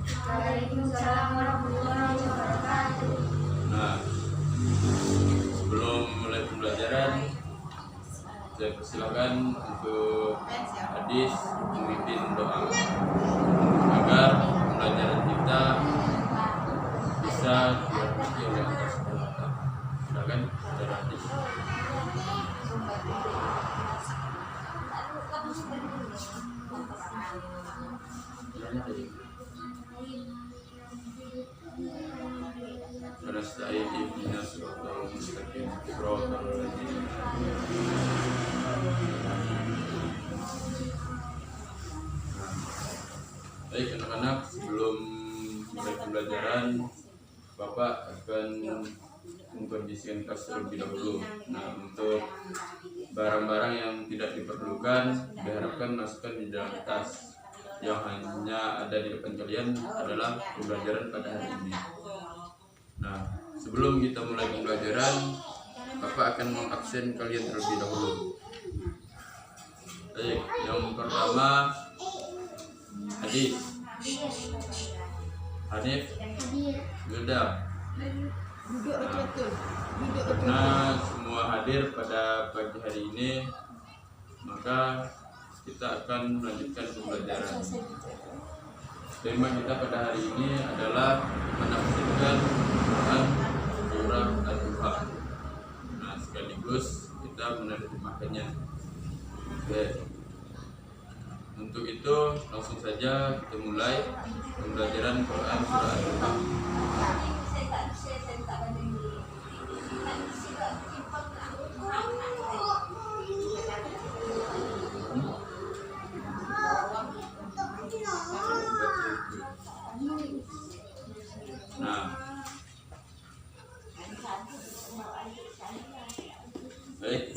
Waalaikumsalam warahmatullahi wabarakatuh. Nah, sebelum mulai pembelajaran, saya persilakan untuk hadis memimpin doa agar pembelajaran kita bisa diberkati oleh Allah Subhanahu wa Ta'ala. Silakan saudara hadis. Nasta'in ihdinas siratal mustaqim siratal ladzina Baik anak-anak, sebelum mulai pembelajaran, Bapak akan mengkondisikan kelas terlebih dahulu. Nah, untuk barang-barang yang tidak diperlukan diharapkan masukkan di dalam tas. Yang hanya ada di depan kalian adalah pembelajaran pada hari ini. Nah, sebelum kita mulai pembelajaran, Bapak akan mengabsen kalian terlebih dahulu. Baik, yang pertama Hadis, Hanif, Wilda. Karena semua hadir pada pagi hari ini, maka kita akan melanjutkan pembelajaran. Tema kita pada hari ini adalah menafsirkan Quran surah Al-Duha. Nah, sekaligus kita menerjemahkannya. Oke. Untuk itu langsung saja kita mulai pembelajaran Quran surah Al-Duha. Nah, baik.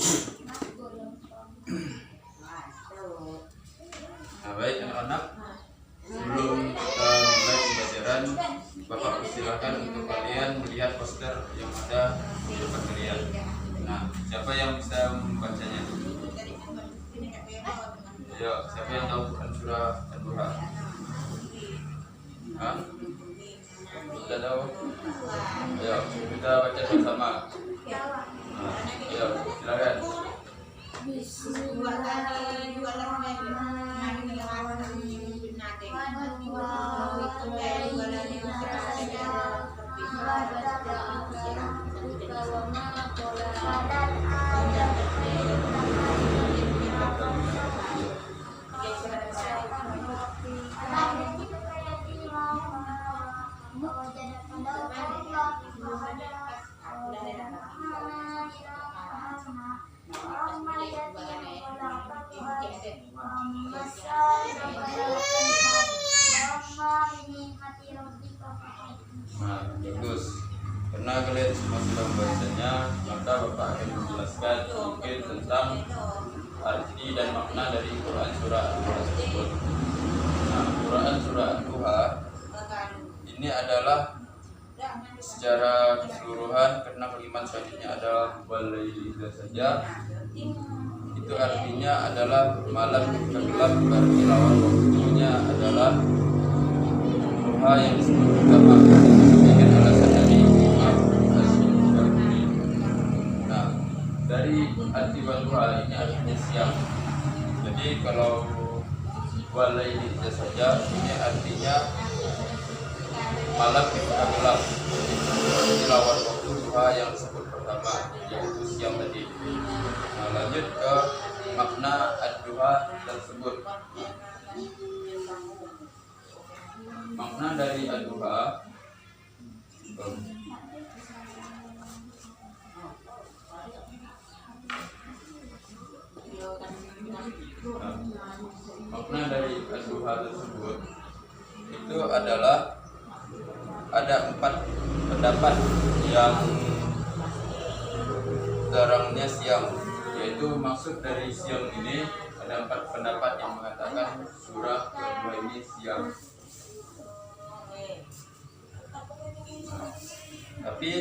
Baik anak-anak, sebelum kita mulai pembelajaran, Bapak persilahkan untuk kalian melihat poster yang ada di depan kalian. Nah, siapa yang bisa membacanya? Ayo, siapa yang tahu Quran surah Al-Duha? Hah? Tidak tahu? Ayo, kita baca bersama. Nah, ayo, silakan. Nah, bagus. Karena kalian semua sudah membacanya, maka Bapak akan menjelaskan sedikit tentang arti dan makna dari Quran surah Al-Duha tersebut. Nah, Quran surah Al-Duha ini adalah secara keseluruhan, karena kalimat selanjutnya adalah walaili saja. Itu artinya adalah malam ketika gelap, berarti lawan waktunya adalah duha yang disebut pertama. Demikian alasan dari Imam Asy-Syafi'i. Nah, dari arti duha ini artinya siang. Jadi kalau walaili saja ini artinya malam ketika gelap, berarti lawan waktu duha yang disebut pertama, yaitu siang tadi. Nah, lanjut ke makna ad-duha tersebut. Makna dari ad-duha makna dari ad-duha tersebut itu adalah ada 4 pendapat yang terangnya siang, yaitu maksud dari siang ini ada 4 pendapat yang mengatakan surah Al-Duha ini siang. Tapi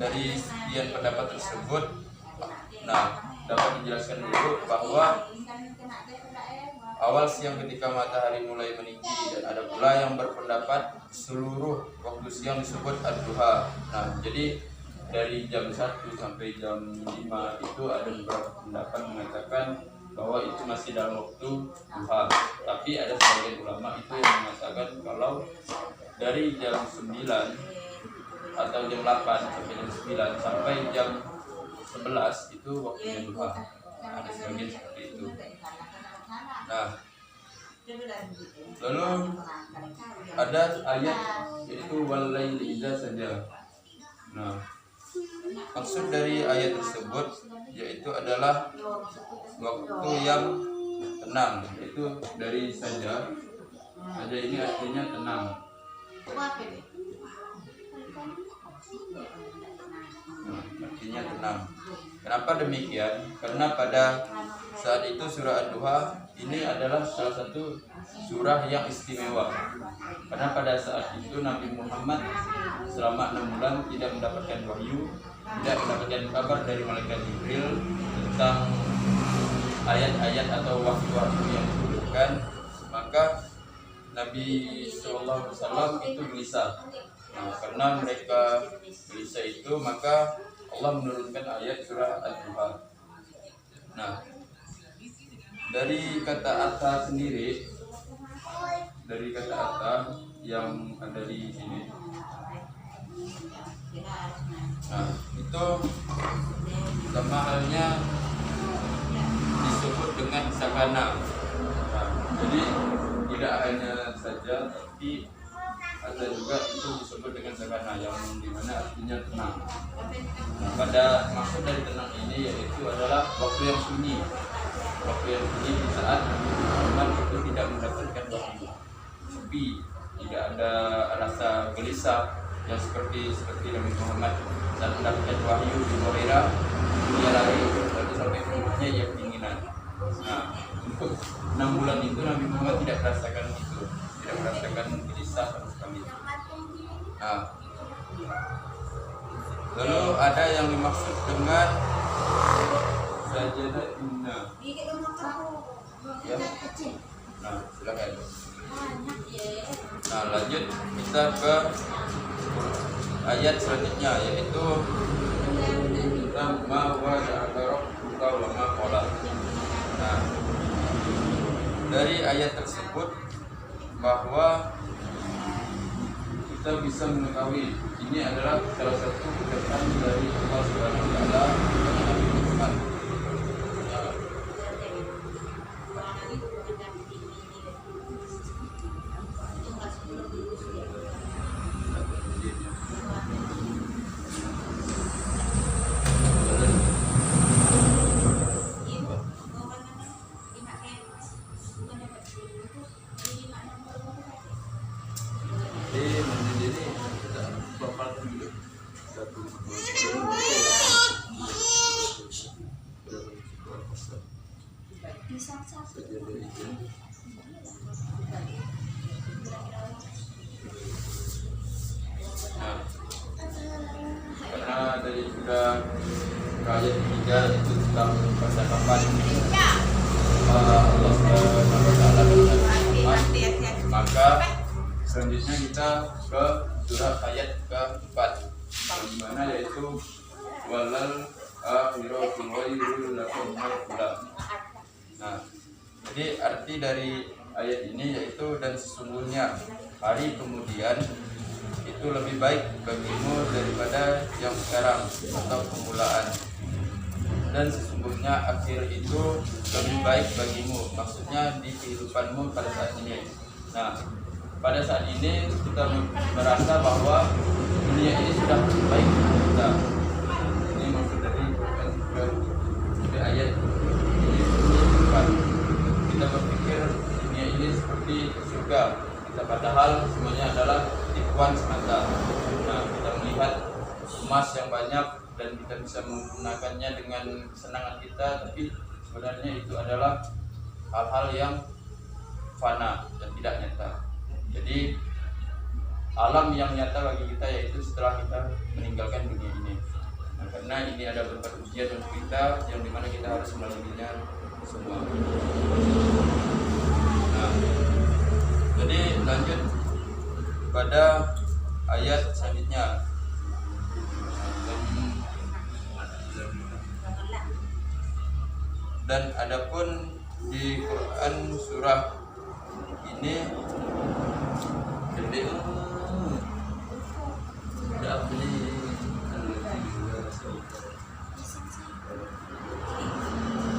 dari sekian pendapat tersebut, nah dapat dijelaskan dulu bahwa awal siang ketika matahari mulai meninggi, dan ada pula yang berpendapat seluruh waktu siang disebut ad-duha. Nah, jadi dari jam 1 sampai jam 5 itu ada beberapa pendapat mengatakan bahwa itu masih dalam waktu duha. Tapi ada sebagian ulama itu yang mengatakan kalau dari jam 9 atau jam 8 sampai jam 9 sampai jam 11 itu waktunya duha. Ada sebagian seperti itu. Nah, lalu ada ayat yaitu walaili idza saja. Nah, maksud dari ayat tersebut yaitu adalah waktu yang tenang, yaitu dari saja ini artinya tenang. Nah, artinya tenang. Kenapa demikian? Karena pada saat itu surah Ad-Duha ini adalah salah satu surah yang istimewa. Karena pada saat itu Nabi Muhammad selama 6 bulan tidak mendapatkan wahyu, tidak mendapatkan kabar dari malaikat Jibril tentang ayat-ayat atau wahyu-wahyu yang diturunkan. Maka Nabi SAW itu gelisah. Nah, karena mereka gelisah itu, maka Allah menurunkan ayat surah Ad-Duha. Nah, dari kata ata sendiri, dari kata ata yang ada di sini, nah itu sama halnya disebut dengan sakana. Nah, jadi tidak hanya saja, tapi ada juga itu disebut dengan sakana yang dimana artinya tenang. Nah, pada maksud dari tenang ini yaitu adalah waktu yang sunyi. Waktu yang sunyi di saat Muhammad itu tidak mendapatkan wahyu, sepi, tidak ada rasa gelisah yang seperti Nabi Muhammad saat mendapatkan wahyu di Hurairah, dia lari lalu sampai mulutnya ia kedinginan. Nah, untuk 6 bulan itu Nabi Muhammad tidak merasakan itu, tidak merasakan gelisah sama sekali. Nah, lalu ada yang dimaksud dengan sajadah inna. Ya. Nah, silakan. Nah, lanjut kita ke ayat selanjutnya, yaitu tentang ma wa'ada rabbuka wa ma qala. Nah, dari ayat tersebut bahwa kita bisa mengetahui ini adalah salah satu ucapan dari Allah Subhanahu wa taala kepada Nabi Muhammad. Nah, karena dari sudah ayat 3 itu tentang percakapan Allah Subhanahu wa taala dengan Muhammad, maka selanjutnya kita ke surah ayat ke-4 di mana yaitu walal akhiratu khairul lakum minal ula. Nah, jadi arti dari ayat ini yaitu dan sesungguhnya hari kemudian itu lebih baik bagimu daripada yang sekarang atau permulaan, dan sesungguhnya akhir itu lebih baik bagimu, maksudnya di kehidupanmu pada saat ini. Nah, pada saat ini kita merasa bahwa dunia ini sudah lebih baik untuk kita. Ini maksud dari ayat ini. Kita berpikir dunia ini seperti surga kita, padahal semuanya adalah tipuan semata. Nah, kita melihat emas yang banyak dan kita bisa menggunakannya dengan kesenangan kita, tapi sebenarnya itu adalah hal-hal yang fana dan tidak nyata. Jadi alam yang nyata bagi kita yaitu setelah kita meninggalkan dunia ini. Nah, karena ini ada beberapa ujian untuk kita yang dimana kita harus melaluinya semua. Nah, jadi lanjut pada ayat selanjutnya. Dan adapun di Quran surah ini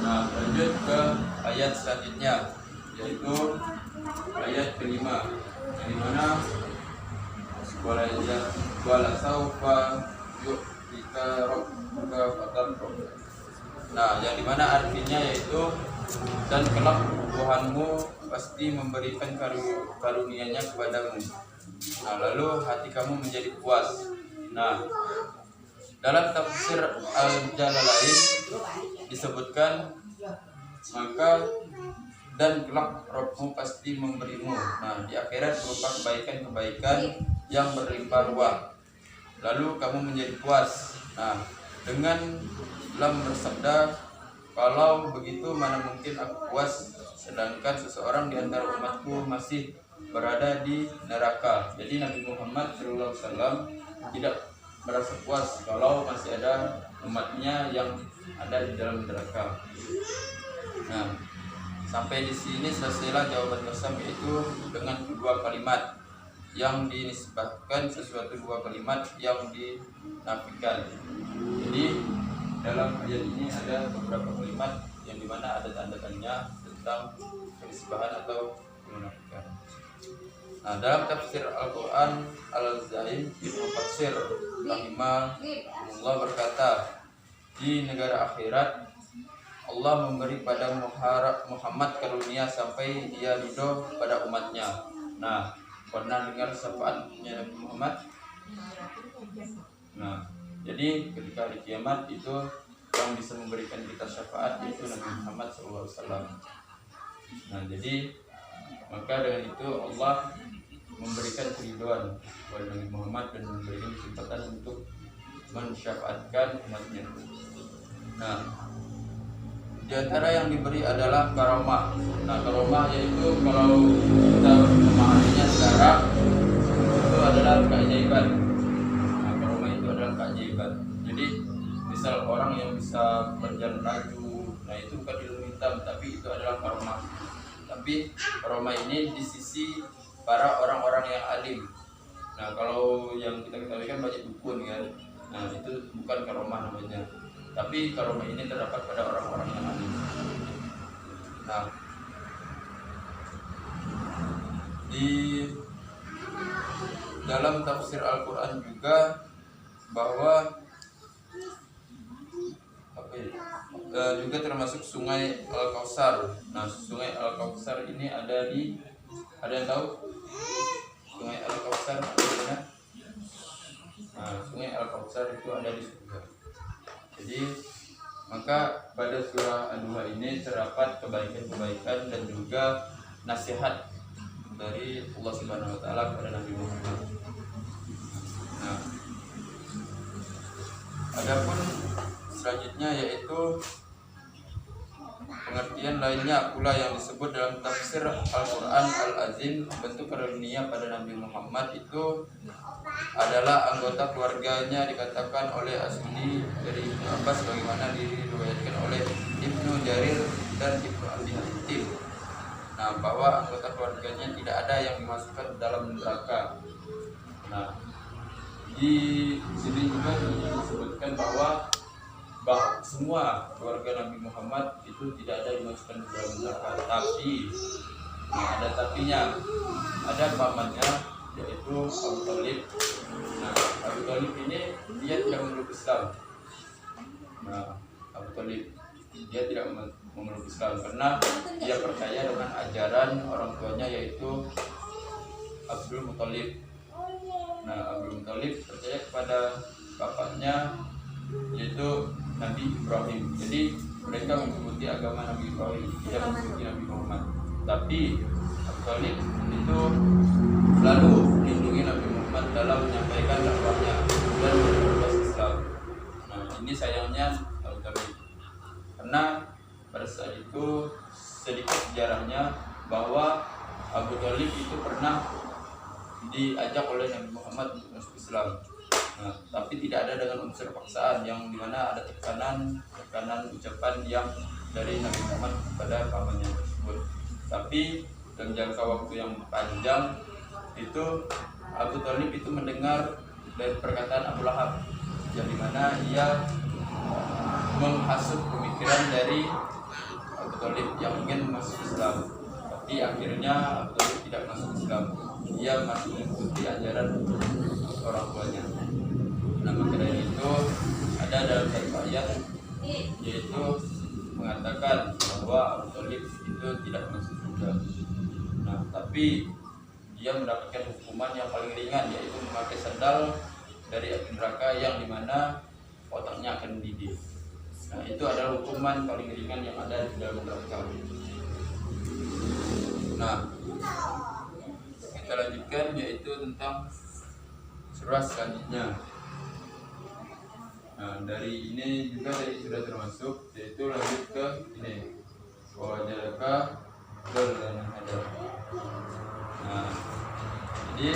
nah, lanjut ke ayat selanjutnya, yaitu ayat kelima, yang dimana wala saufa yu'tika rabbuka fatarda. Nah, yang dimana artinya yaitu dan kelak Tuhanmu pasti memberikan karunia-Nya kepadamu. Nah, lalu hati kamu menjadi puas. Nah, dalam tafsir Al-Jalalain disebutkan maka dan kelak Rabbmu pasti memberimu. Nah, di akhirat berupa kebaikan-kebaikan yang berlimpah ruah. Lalu kamu menjadi puas. Nah, dengan lam bersabda, kalau begitu mana mungkin aku puas sedangkan seseorang di antara umatku masih berada di neraka. Jadi Nabi Muhammad SAW tidak merasa puas kalau masih ada umatnya yang ada di dalam neraka. Nah, sampai di sini selesailah jawaban qasam, yaitu dengan dua kalimat yang dinisbahkan sesuatu dua kalimat yang dinafikan. Jadi dalam ayat ini ada beberapa kalimat yang dimana ada tanda-tandanya tentang penisbahan atau menafikan. Nah, dalam tafsir Al-Quran Al-Zaim Ibnu Katsir rahimahullah berkata, di negara akhirat Allah memberi pada Muhammad karunia sampai dia ridho pada umatnya. Nah, pernah dengar syafaatnya Nabi Muhammad? Nah, jadi ketika hari kiamat itu yang bisa memberikan kita syafaat itu Nabi Muhammad SAW. Nah, jadi maka dengan itu Allah memberikan keridhaan kepada Nabi Muhammad dan memberikan kesempatan untuk mensyafaatkan umatnya. Nah, di antara yang diberi adalah karamah. Nah, karamah yaitu kalau kita memahaminya sekarang itu adalah keajaiban. Nah, karamah itu adalah keajaiban. Jadi misal orang yang bisa berjalan laju, nah itu bukan ilmu hitam, tapi itu adalah karamah. Tapi karamah ini di sisi para orang-orang yang alim. Nah, kalau yang kita ketahui kan banyak dukun kan. Nah, itu bukan karamah namanya. Tapi karomah ini terdapat pada orang-orang yang alim. Nah, di dalam tafsir Al-Quran juga bahwa juga termasuk sungai Al-Kautsar. Nah, sungai Al-Kautsar ini ada yang tahu? Sungai Al-Kautsar ada di mana? Nah, sungai Al-Kautsar itu ada di surga. Jadi maka pada surah An-Nuh ini terdapat kebaikan-kebaikan dan juga nasihat dari Allah Subhanahu wa taala kepada Nabi Muhammad. Nah, adapun selanjutnya yaitu pengertian lainnya pula yang disebut dalam tafsir Al-Quran Al-Azim, bentuk karunia pada Nabi Muhammad itu adalah anggota keluarganya dikatakan oleh Asli dari Ibnu Abbas bagaimana diriwayatkan oleh Ibnu Jarir dan Ibnu Abi Hatim. Nah, bahwa anggota keluarganya tidak ada yang dimasukkan dalam neraka. Nah, di sini juga disebutkan bahwa semua keluarga Nabi Muhammad itu tidak ada yang dimasukkan dalam neraka. Tapi ada tapinya, ada pamannya yaitu Abu Thalib. Nah, Abu Thalib ini dia tidak memeluk Islam. Nah, Abu Thalib dia tidak memeluk Islam karena dia percaya dengan ajaran orang tuanya yaitu Abdul Muthalib. Nah, Abdul Muthalib percaya kepada bapaknya yaitu Nabi Ibrahim. Jadi mereka mengikuti agama Nabi Ibrahim, tidak mengikuti Nabi Muhammad. Tapi Abu Thalib itu selalu melindungi Nabi Muhammad dalam menyampaikan dakwahnya dan berbuat Islam. Nah, ini sayangnya Abu Thalib, karena pada saat itu sedikit sejarahnya bahwa itu pernah diajak oleh Nabi Muhammad untuk masuk Islam. Nah, tapi tidak ada dengan unsur paksaan, yang dimana ada tekanan ucapan yang dari Nabi Muhammad kepada pamannya tersebut. Tapi dalam jangka waktu yang panjang itu Abu Thalib itu mendengar dari perkataan Abu Lahab, yang dimana ia menghasut pemikiran dari Abu Thalib yang ingin masuk Islam. Tapi akhirnya Abu Thalib tidak masuk Islam, ia masih mengikuti ajaran orang tuanya. Nah, maka dari itu ada dalam satu ayat yaitu mengatakan bahwa Abu Thalib itu tidak masuk surga. Nah, tapi dia mendapatkan hukuman yang paling ringan, yaitu memakai sandal dari api neraka yang dimana otaknya akan mendidih. Nah, itu adalah hukuman paling ringan yang ada di dalam neraka. Nah, kita lanjutkan yaitu tentang surah selanjutnya. Nah, dari ini juga dari sudah termasuk, yaitu lanjut ke ini wajaka dan ada. Nah, jadi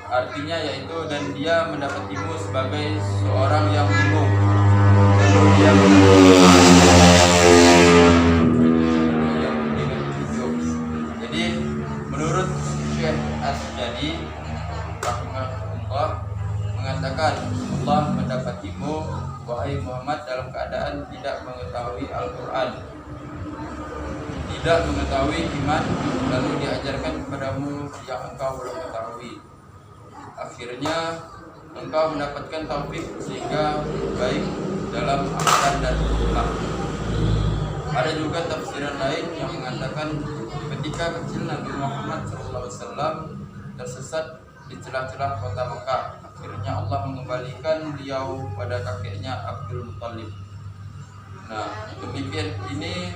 artinya yaitu dan dia mendapatimu sebagai seorang yang bingung, lalu dia jadi menurut Syekh As-Jadi rahimahullah mengatakan Allah mendapatimu wahai Muhammad dalam keadaan tidak mengetahui Al-Quran, tidak mengetahui iman, lalu diajarkan kepadamu yang engkau belum ketahui. Akhirnya engkau mendapatkan taufik sehingga baik dalam amalan dan akhlak. Ada juga tafsiran lain yang mengatakan ketika kecil Nabi Muhammad SAW tersesat di celah-celah kota Mekah, akhirnya Allah mengembalikan beliau pada kakeknya Abdul Muttalib. Nah, demikian ini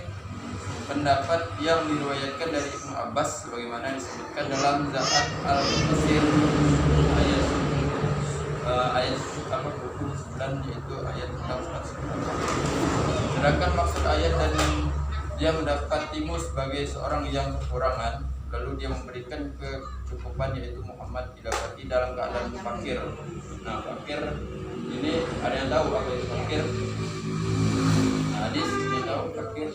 pendapat yang diriwayatkan dari Ibnu Abbas sebagaimana disebutkan dalam Zaat Al-Qasir ayat 29, yaitu ayat 6. Sedangkan maksud ayat dan dia mendapatimu sebagai seorang yang kekurangan, lalu dia memberikan kecukupan, yaitu Muhammad didapati dalam keadaan fakir. Nah, fakir ini ada yang tahu apa itu fakir? Nah, hadis ini tahu fakir.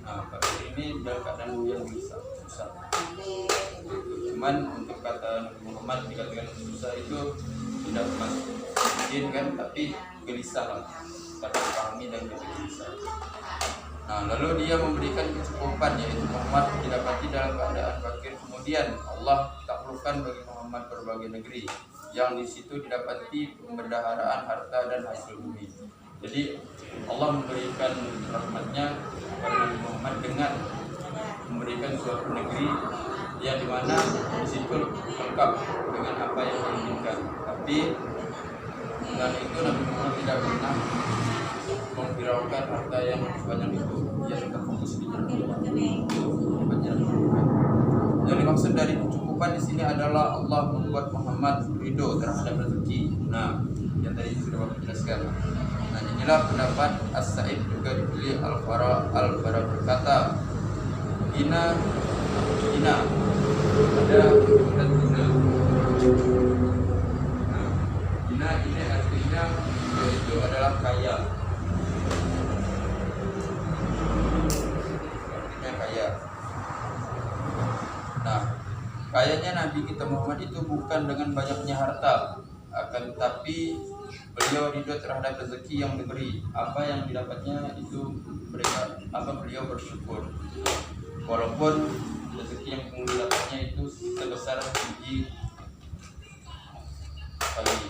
Nah, fakir ini dalam keadaan yang susah. Cuman untuk kata Muhammad dikatakan susah itu tidak mungkin kan, tapi gelisah lah, karena dipahami dan juga gelisah. Nah, lalu dia memberikan kecukupan, yaitu Muhammad didapati dalam keadaan fakir. Kemudian Allah taklukkan bagi Muhammad berbagai negeri, yang di situ didapati pembendaharaan harta dan hasil bumi. Jadi Allah memberikan rahmatnya kepada Nabi Muhammad dengan memberikan suatu negeri yang dimana di situ lengkap dengan apa yang diinginkan. Tapi dengan itu Nabi Muhammad tidak pernah memviralkan harta yang sebanyak itu. Ia tetap fokus di jalan. Yang dimaksud dari kecukupan di sini adalah Allah membuat Muhammad ridho terhadap rezeki. Nah, yang tadi sudah Bapak jelaskan. Nah, inilah pendapat As-Sa'id juga dibeli Al-Bara berkata, Ina ada dan Ina. Nah, Ina ini artinya yaitu adalah kaya. Artinya kaya. Nah, kayanya Nabi kita Muhammad itu bukan dengan banyaknya harta, akan tetapi beliau ridho terhadap rezeki yang diberi. Apa yang didapatnya itu beliau bersyukur. Walaupun rezeki yang didapatnya itu sebesar biji pagi.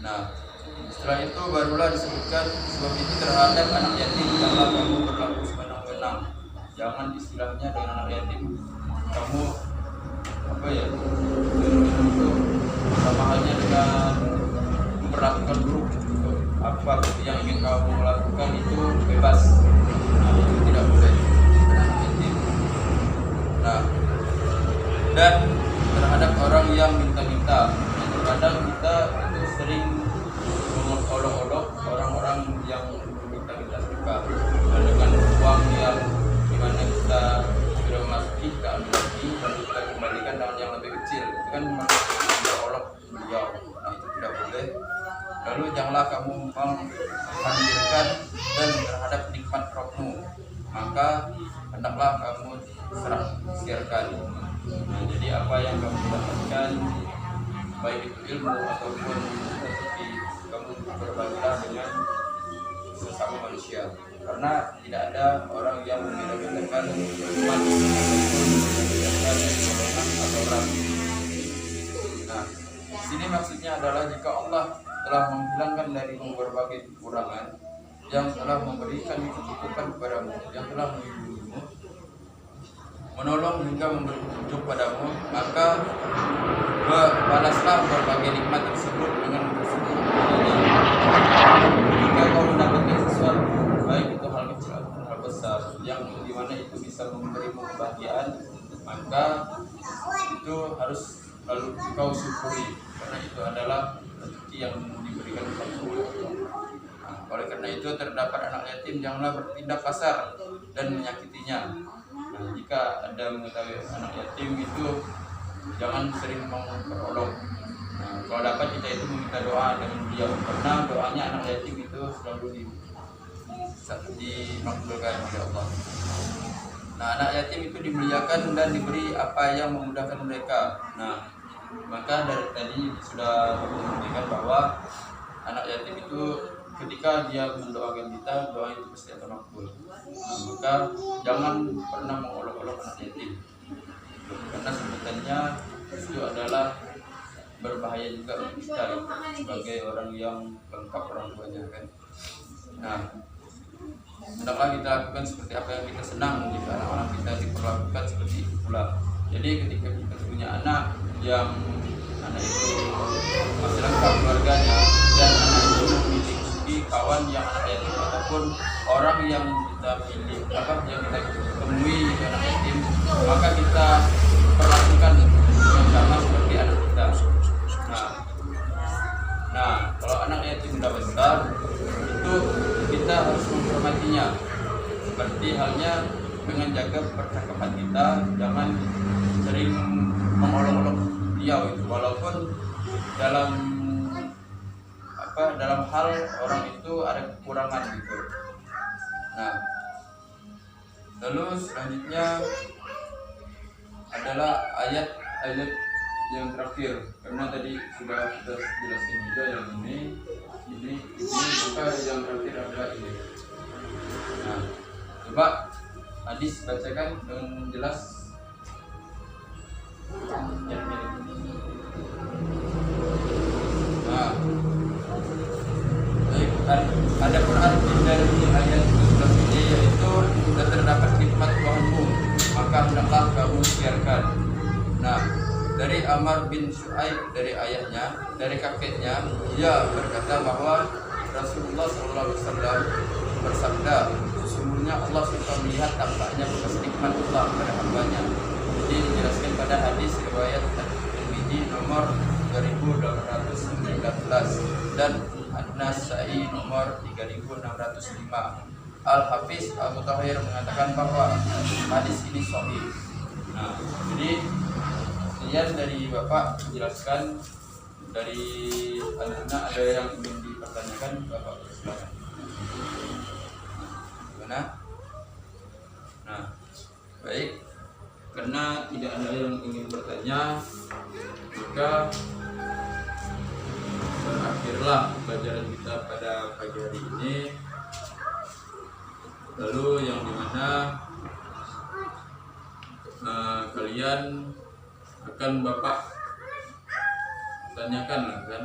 Nah, setelah itu barulah disebutkan sebab itu terhadap anak yatim janganlah kamu berlaku sewenang-wenang. Jangan istilahnya dengan anak yatim kamu itu sama halnya dengan memperlakukan buruk. Apa yang ingin kamu lakukan itu bebas. Nah, itu tidak boleh. Nah, dan terhadap orang yang minta-minta, kadang kita itu sering mengolok-olok orang-orang yang minta-minta suka dengan uang yang dimana kita sudah masuk jangan mengolok beliau. Nah, itu tidak boleh. Lalu janganlah kamu menghadirkan dan terhadap nikmat rohmu, maka hendaklah kamu sirkan. Nah, jadi apa yang kamu dapatkan, baik itu ilmu ataupun rezeki, kamu berbagilah dengan sesama manusia, karena tidak ada orang yang membeda-bedakan iman atau orang. Nah, di sini maksudnya adalah jika Allah telah menghilangkan darimu berbagai kekurangan, yang telah memberikan kecukupan kepadamu, yang telah melindungimu, menolong hingga memberi petunjuk padamu, maka balaslah berbagai nikmat tersebut dengan bersyukur kepadanya. Jika kau mendapatkan sesuatu, baik itu hal kecil atau hal besar, yang dimana itu bisa memberimu kebahagiaan, maka itu harus lalu kau syukuri, karena itu adalah rezeki yang diberikan kepada Allah. Nah, oleh karena itu terdapat anak yatim, janganlah bertindak kasar dan menyakitinya. Nah, jika Anda mengetahui anak yatim itu, jangan sering memperolok. Nah, kalau dapat kita itu meminta doa dengan beliau, karena doanya anak yatim itu selalu dimakbulkan oleh Allah. Nah, anak yatim itu dimuliakan dan diberi apa yang memudahkan mereka. Nah, maka dari tadi sudah menunjukkan bahwa anak yatim itu ketika dia mendoakan kita, doa itu pasti akan makbul. Nah, maka jangan pernah mengolok-olok anak yatim, karena sebenarnya itu adalah berbahaya juga bagi kita sebagai orang yang lengkap orang tuanya kan. Nah, hendaklah kita lakukan seperti apa yang kita senang jika anak-anak kita diperlakukan seperti itu pula. Jadi ketika kita punya anak yang anak itu masih lengkap keluarganya, dan anak itu memiliki kawan yang anak yatim ataupun orang yang kita pilih yang kita temui di anak yatim, maka kita perlakukan yang sama seperti anak kita. Nah, kalau anak yatim sudah besar, itu kita harus menghormatinya, seperti halnya dengan jaga percakapan kita, jangan sering mengolok-olok dia itu, walaupun dalam hal orang itu ada kekurangan gitu. Nah, lalu selanjutnya adalah ayat yang terakhir, karena tadi sudah kita jelaskan juga yang ini, maka yang terakhir adalah ini. Nah, coba hadis bacakan dengan jelas. Nah, baik, adapun arti dari ayat 11 ini yaitu sudah terdapat nikmat Tuhanmu, maka hendaklah kamu siarkan. Nah, dari Amr bin Shu'aib, dari ayahnya, dari kakeknya, dia berkata bahwa Rasulullah SAW bersabda, sesungguhnya Allah suka melihat tampaknya bekas nikmat Allah pada hambanya. Jadi dijelaskan pada hadis riwayat Tirmidzi nomor 2819 dan An-Nasa'i nomor 3605. Al-Hafiz Abu Thahir mengatakan bahwa hadis ini sahih. Nah, jadi sekian dari Bapak menjelaskan. Dari anak-anak ada yang ingin dipertanyakan, Bapak silakan. Gimana? Nah, baik. Karena tidak ada yang ingin bertanya, maka berakhirlah pelajaran kita pada pagi hari ini. Lalu yang dimana kalian akan Bapak tanyakan kan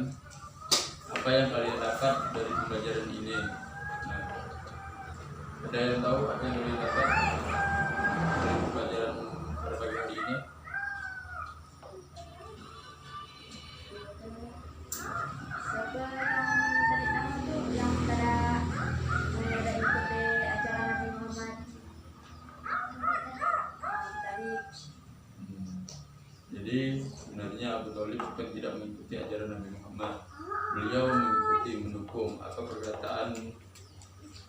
apa yang kalian dapat dari pelajaran ini. Nah, ada yang tahu apa yang kalian dapat dari pelajaran pada pagi hari ini? Jadi sebenarnya Abu Thalib bukan tidak mengikuti ajaran Nabi Muhammad. Beliau mengikuti, mendukung apa perkataan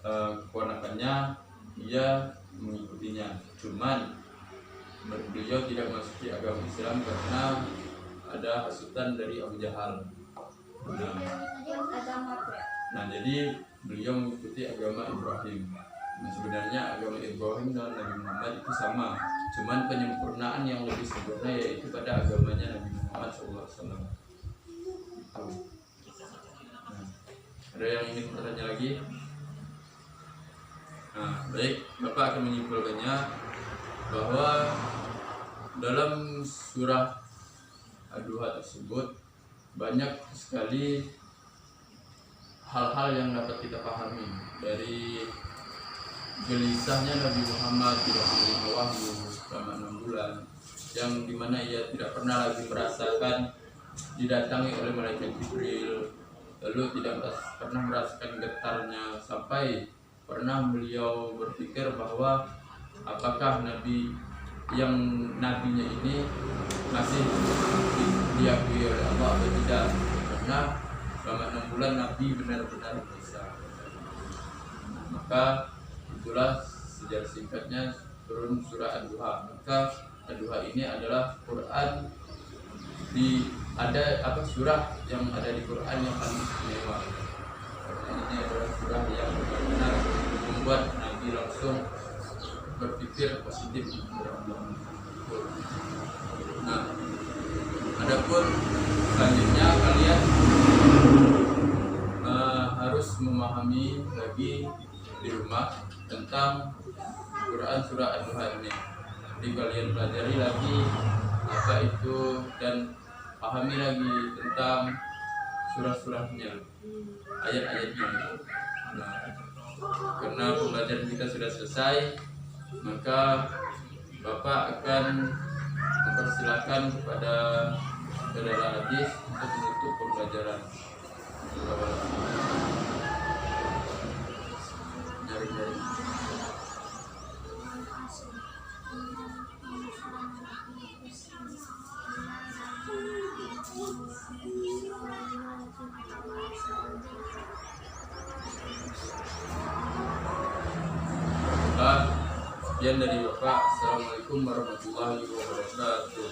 keponakannya, ia mengikutinya. Cuman beliau tidak masuki agama Islam karena ada hasutan dari Abu Jahal. Nah, jadi beliau mengikuti agama Ibrahim. Nah, sebenarnya agama Ibrahim dan Nabi Muhammad itu sama, cuman penyempurnaan yang lebih sempurna yaitu pada agamanya Nabi Muhammad SAW. Nah, ada yang ingin bertanya lagi? Nah, baik, Bapak akan menyimpulkannya bahwa dalam surah Ad-Duha tersebut banyak sekali hal-hal yang dapat kita pahami dari gelisahnya Nabi Muhammad tidak menerima wahyu selama 6 bulan, yang dimana ia tidak pernah lagi merasakan didatangi oleh malaikat Jibril, lalu tidak pernah merasakan getarnya, sampai pernah beliau berpikir bahwa apakah nabi yang nabinya ini masih diakui oleh Allah atau tidak, karena selama 6 bulan Nabi benar-benar bisa. Maka itulah sejarah singkatnya turun surah Ad-Duha. Maka Ad-Duha ini adalah Quran surah yang ada di Quran yang paling istimewa. Karena ini adalah surah yang benar-benar membuat Nabi langsung berpikir positif kepada Allah. Nah, adapun selanjutnya kalian harus memahami lagi di rumah tentang Quran surah Ad-Duha ini. Jadi kalian pelajari lagi apa itu dan pahami lagi tentang surah-surahnya, ayat-ayatnya. Nah, karena pembelajaran kita sudah selesai, maka Bapak akan mempersilahkan kepada saudara hadis untuk menutup pembelajaran. Nyari-nyari. Sekian dari Bapak. Assalamualaikum warahmatullahi wabarakatuh.